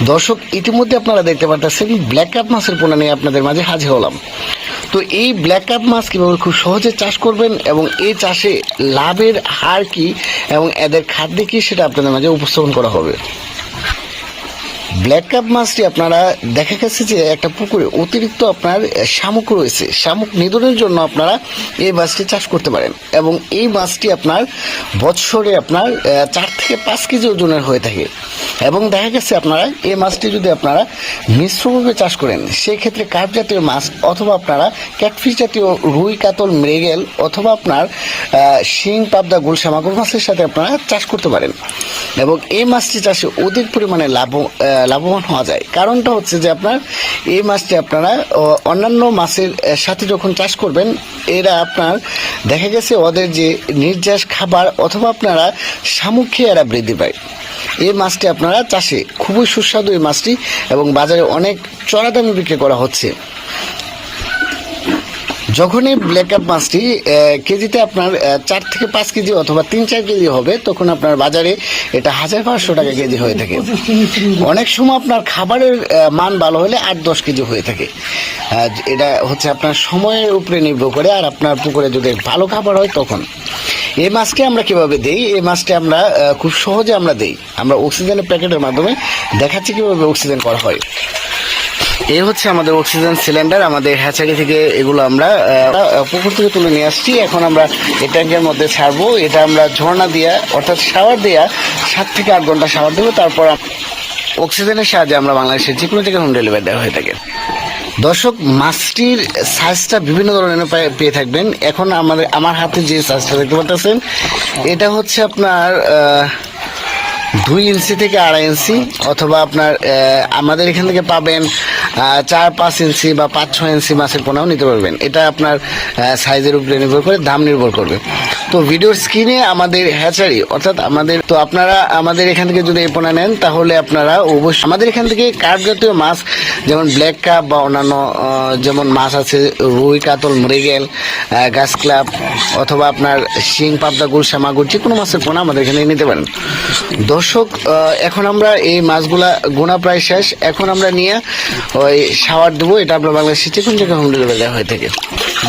দর্শক, ইতিমধ্যে আপনারা দেখতে পাচ্ছেন ব্ল্যাক কাপ মাছের পোনা নিয়ে আপনাদের মাঝে হাজির হলাম। তো এই ব্ল্যাক কাপ মাছ কীভাবে খুব সহজে চাষ করবেন এবং এই চাষে লাভের হার কি এবং এদের খাদ্য কি সেটা আপনাদের মাঝে উপস্থাপন করা হবে। ব্ল্যাক কাপ মাছটি আপনারা দেখা গেছে যে একটা পুকুরে অতিরিক্ত আপনার শামুক রয়েছে, শামুক নিধনের জন্য আপনারা এই মাছটি চাষ করতে পারেন এবং এই মাছটি আপনার বৎসরে আপনার 4 থেকে 5 কেজি ওজনের হয়ে থাকে এবং দেখা গেছে আপনারা এই মাছটি যদি আপনারা মিশ্রভাবে চাষ করেন সেক্ষেত্রে কার্প জাতীয় মাছ অথবা আপনারা ক্যাটফিশ জাতীয় রুই, কাতল, মৃগেল অথবা আপনার শিং, পাবদা, গুলশা, মাগুর মাছের সাথে আপনারা চাষ করতে পারেন এবং এই মাছটি চাষে অধিক পরিমাণে লাভবান হওয়া যায়। কারণটা হচ্ছে যে আপনার এই মাছটি আপনারা অন্যান্য মাছের সাথে যখন চাষ করবেন এরা আপনার দেখা গেছে ওদের যে নির্যাস খাবার অথবা আপনারা শামুক খেয়ে এরা বৃদ্ধি পায়। এই মাছটি আপনারা চাষে খুবই সুস্বাদু এই মাছটি এবং বাজারে অনেক চড়া দামে বিক্রি করা হচ্ছে। যখনই ব্ল্যাক কাপ মাছটি কেজিতে আপনার 4 থেকে 5 কেজি অথবা 3-4 কেজি হবে তখন আপনার বাজারে এটা 1500 টাকা কেজি হয়ে থাকে। অনেক সময় আপনার খাবারের মান ভালো হলে 8-10 কেজি হয়ে থাকে। এটা হচ্ছে আপনার সময়ের উপরে নির্ভর করে, আর আপনার পুকুরে যদি ভালো খাবার হয় তখন। এই মাছটি আমরা কিভাবে দেই, এই মাছটি আমরা খুব সহজে আমরা দেই। আমরা অক্সিজেনের প্যাকেটের মাধ্যমে দেখাচ্ছি কিভাবে অক্সিজেন করা হয়। এই হচ্ছে আমাদের অক্সিজেন সিলিন্ডার, আমাদের হ্যাচারি থেকে এগুলো আমরা পুকুর থেকে তুলে নিয়ে আসছি। এখন আমরা এই ট্যাঙ্কের মধ্যে ছাড়বো। এটা আমরা ঝর্ণা দিয়া অর্থাৎ শাওয়ার দিয়া 7 থেকে 8 ঘন্টা শাওয়ার দেবো। তারপর অক্সিজেনের সাহায্যে আমরা বাংলাদেশের যে কোনো জায়গায় হোম ডেলিভারি দেওয়া হয়ে থাকে। দর্শক, মাছটির সাইজটা বিভিন্ন ধরনের পেয়ে থাকবেন। এখন আমার হাতে যে সাইজটা দেখতে পাচ্ছেন এটা হচ্ছে আপনার 2 ইঞ্চি থেকে 2.5 ইঞ্চি অথবা আপনার আমাদের এখান থেকে পাবেন 4-5 ইঞ্চি বা 5-6 ইঞ্চি মাছের পোনাও নিতে পারবেন। এটা আপনার সাইজের উপরে নির্ভর করে, দাম নির্ভর করবে। তো ভিডিওর স্ক্রিনে আমাদের হ্যাচারি অর্থাৎ আপনারা আমাদের এখান থেকে যদি এই পোনা নেন তাহলে আপনারা অবশ্যই আমাদের এখান থেকে কার্প জাতীয় মাছ যেমন ব্ল্যাক কাপ বা অন্যান্য যেমন মাছ আছে রুই, কাতল, মৃগেল, গাছ ক্লাব অথবা আপনার শিং, পাবদা, গুলশা, মাগুর যে কোনো মাছের পোনা আমাদের এখানে নিতে পারেন। দর্শক, এখন আমরা এই মাছগুলা গোনা প্রায় শেষ। এখন আমরা নিয়ে ওই শাওয়ার দেবো। এটা আমরা বাংলাদেশে যে কোনো জায়গায় হোম ডেলিভারি দেওয়া হয়ে থাকে।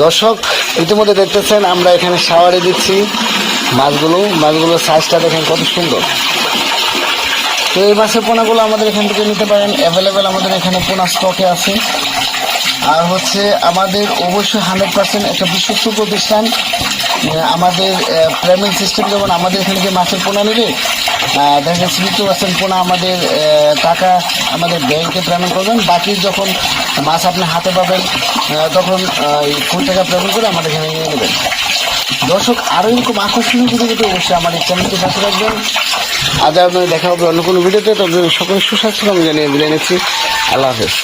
দর্শক, ইতিমধ্যে দেখতেছেন আমরা এখানে শাওয়ারে দিচ্ছি মাছগুলোর সাইজটা দেখেন কত সুন্দর। তো এই মাছের পোনাগুলো আমাদের এখান থেকে নিতে পারেন, অ্যাভেলেবেল আমাদের এখানে পোনা স্টকে আছে। আর হচ্ছে আমাদের অবশ্যই 100% একটা বিশ্বস্ত প্রতিষ্ঠান। আমাদের পেমেন্ট সিস্টেম যেমন আমাদের এখানে যে মাছের পোনা নেবে দেখা যাচ্ছে 50% পোনা আমাদের টাকা আমাদের ব্যাংকে পেমেন্ট করবেন, বাকি যখন মাছ আপনি হাতে পাবেন তখন কোন টাকা পেমেন্ট করে আমাদের এখানে নিয়ে নেবেন। দর্শক, আরও এরকম আকর্ষণীয় ভিডিওতে অবশ্যই আমার এই চ্যানেলটি পাশে রাখবেন। আজ আপনাদের দেখা হবে অন্য কোনো ভিডিওতে। তবে সকলের সুস্বাস্থ্য আমি জানিয়ে বিদায় নিচ্ছি। আল্লাহ হাফেজ।